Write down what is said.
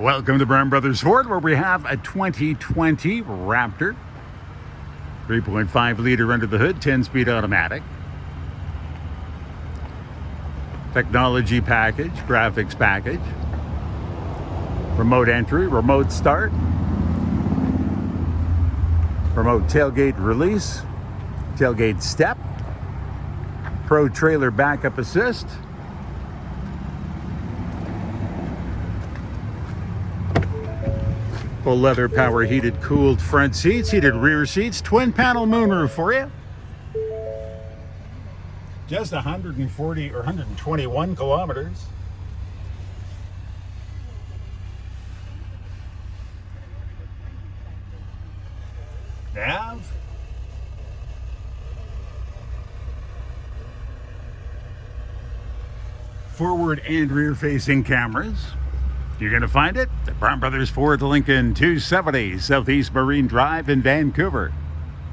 Welcome to Brown Brothers Ford, where we have a 2020 Raptor. 3.5 liter under the hood, 10-speed automatic. Technology package, graphics package. Remote entry, remote start. Remote tailgate release. Tailgate step. Pro trailer backup assist. Full leather power heated cooled front seats, heated rear seats, twin panel moonroof for you. Just 140 or 121 kilometers. Nav. Forward and rear facing cameras. You're going to find it at Brown Brothers Ford, Lincoln 270 Southeast Marine Drive in Vancouver.